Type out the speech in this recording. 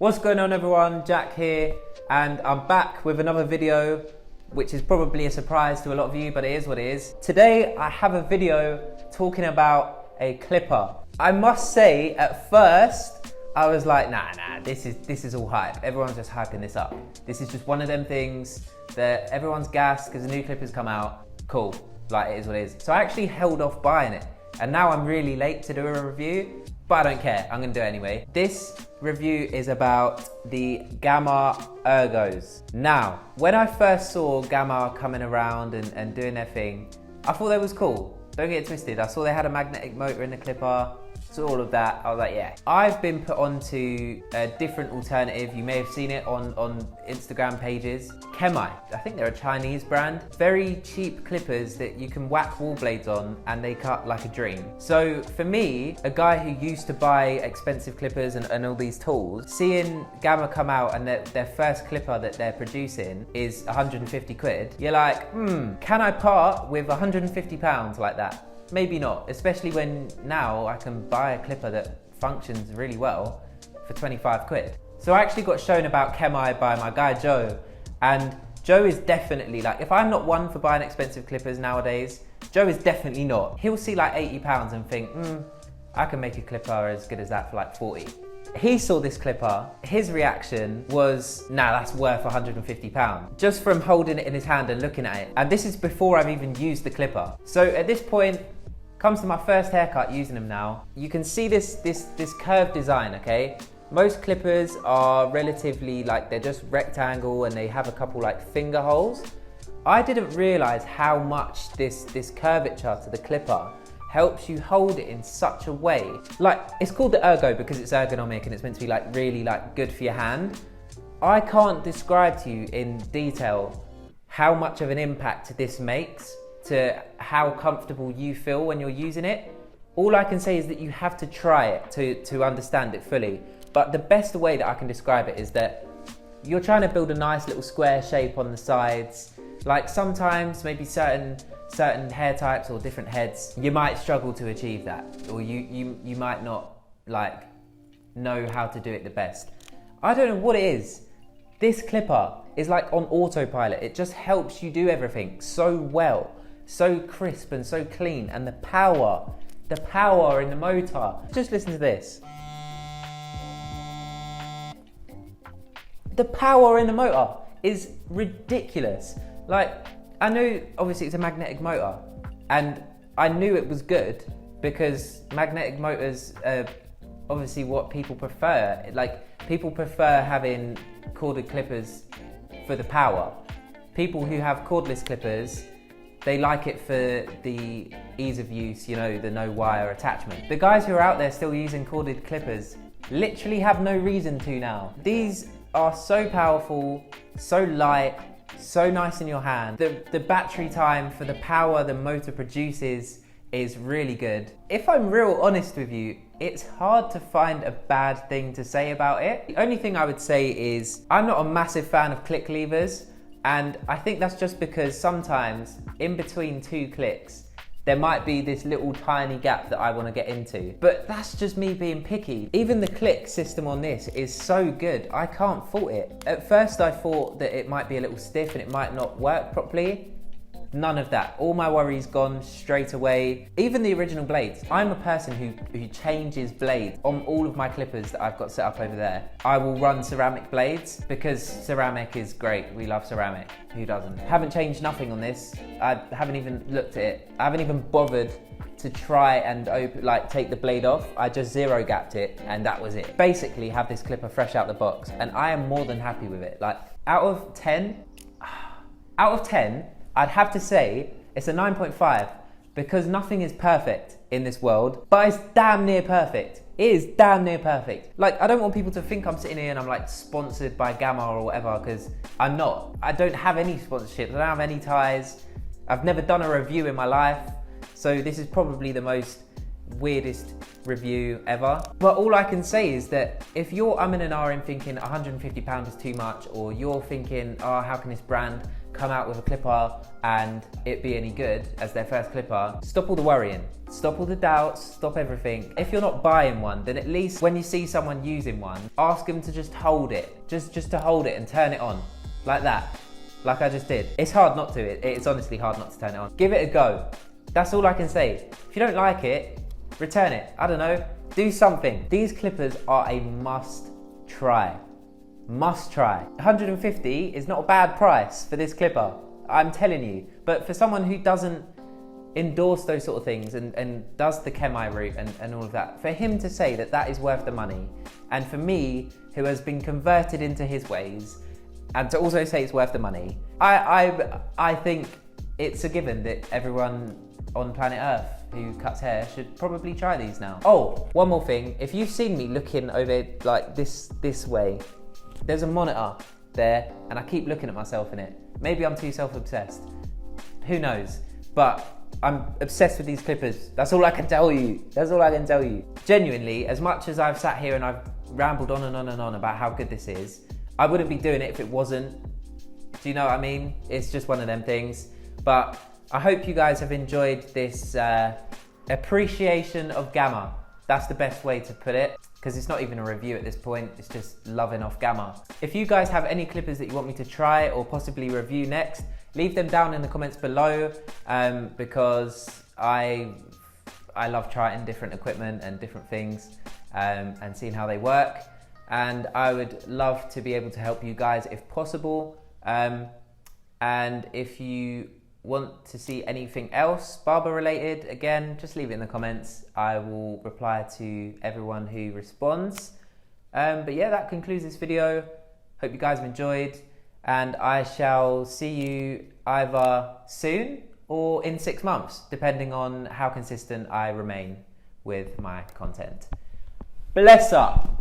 What's going on everyone, Jack here, and I'm back with another video, which is probably a surprise to a lot of you, but it is what it is. Today I have a video talking about a clipper. I must say, at first, I was like, nah, this is all hype. Everyone's just hyping this up. This is just one of them things that everyone's gassed because the new clippers come out. Cool, like it is what it is. So I actually held off buying it, and now I'm really late to do a review, but I don't care, I'm gonna do it anyway. This review is about the Gamma Ergos. Now, when I first saw Gamma coming around and doing their thing, I thought that was cool. Don't get it twisted. I saw they had a magnetic motor in the clipper, so all of that, I was like, yeah. I've been put onto a different alternative. You may have seen it on Instagram pages. Chemi, I think they're a Chinese brand. Very cheap clippers that you can whack wall blades on and they cut like a dream. So for me, a guy who used to buy expensive clippers and all these tools, seeing Gamma come out and their first clipper that they're producing is 150 quid, you're like, can I part with 150 pounds like that? Maybe not, especially when now I can buy a clipper that functions really well for 25 quid. So I actually got shown about Chemi by my guy Joe, and Joe is definitely like, if I'm not one for buying expensive clippers nowadays, Joe is definitely not. He'll see like 80 pounds and think, I can make a clipper as good as that for like 40. He saw this clipper, his reaction was, nah, that's worth 150 pounds. Just from holding it in his hand and looking at it. And this is before I've even used the clipper. So at this point, comes to my first haircut using them now. You can see this curved design, okay? Most clippers are relatively like, they're just rectangle and they have a couple like finger holes. I didn't realize how much this curvature to the clipper helps you hold it in such a way. Like, it's called the Ergo because it's ergonomic and it's meant to be like really like good for your hand. I can't describe to you in detail how much of an impact this makes to how comfortable you feel when you're using it. All I can say is that you have to try it to understand it fully. But the best way that I can describe it is that you're trying to build a nice little square shape on the sides. Like sometimes maybe certain hair types or different heads, you might struggle to achieve that, or you might not like know how to do it the best. I don't know what it is. This clipper is like on autopilot. It just helps you do everything so well. So crisp and so clean, and the power in the motor. Just listen to this. The power in the motor is ridiculous. Like, I know obviously it's a magnetic motor, and I knew it was good because magnetic motors are obviously what people prefer. Like, people prefer having corded clippers for the power. People who have cordless clippers, they like it for the ease of use, you know, the no wire attachment. The guys who are out there still using corded clippers literally have no reason to now. These are so powerful, so light, so nice in your hand. The battery time for the power the motor produces is really good. If I'm real honest with you, it's hard to find a bad thing to say about it. The only thing I would say is I'm not a massive fan of click levers. And I think that's just because sometimes in between two clicks, there might be this little tiny gap that I want to get into. But that's just me being picky. Even the click system on this is so good, I can't fault it. At first I thought that it might be a little stiff and it might not work properly. None of that. All my worries gone straight away. Even the original blades. I'm a person who changes blades on all of my clippers that I've got set up over there. I will run ceramic blades because ceramic is great. We love ceramic. Who doesn't? Haven't changed nothing on this. I haven't even looked at it. I haven't even bothered to try and take the blade off. I just zero gapped it and that was it. Basically have this clipper fresh out the box and I am more than happy with it. Like out of 10, I'd have to say it's a 9.5 because nothing is perfect in this world, but it's damn near perfect. It is damn near perfect. Like, I don't want people to think I'm sitting here and I'm like sponsored by Gamma or whatever, because I'm not. I don't have any sponsorships, I don't have any ties. I've never done a review in my life. So this is probably the most weirdest review ever. But all I can say is that if you're umming and ahhing thinking £150 is too much, or you're thinking, oh, how can this brand come out with a clipper and it be any good as their first clipper, stop all the worrying, stop all the doubts, stop everything. If you're not buying one, then at least when you see someone using one, ask them to just hold it, just to hold it and turn it on, like that, like I just did. It's hard not to, it's honestly hard not to turn it on. Give it a go, that's all I can say. If you don't like it, return it, I don't know, do something. These clippers are a must try. Must try. 150 is not a bad price for this clipper, I'm telling you. But for someone who doesn't endorse those sort of things and does the chemi route and all of that, for him to say that that is worth the money, and for me, who has been converted into his ways, and to also say it's worth the money, I think it's a given that everyone on planet Earth who cuts hair should probably try these now. Oh, one more thing, if you've seen me looking over like this way, there's a monitor there and I keep looking at myself in it. Maybe I'm too self-obsessed, who knows? But I'm obsessed with these clippers. That's all I can tell you. That's all I can tell you. Genuinely, as much as I've sat here and I've rambled on and on and on about how good this is, I wouldn't be doing it if it wasn't. Do you know what I mean? It's just one of them things. But I hope you guys have enjoyed this appreciation of Gamma. That's the best way to put it, because it's not even a review at this point, it's just loving off Gamma. If you guys have any clippers that you want me to try or possibly review next, leave them down in the comments below, because I love trying different equipment and different things and seeing how they work. And I would love to be able to help you guys if possible. And if you want to see anything else barber related, again, just leave it in the comments. I will reply to everyone who responds. But yeah, that concludes this video. Hope you guys have enjoyed, and I shall see you either soon or in 6 months, depending on how consistent I remain with my content. Bless up.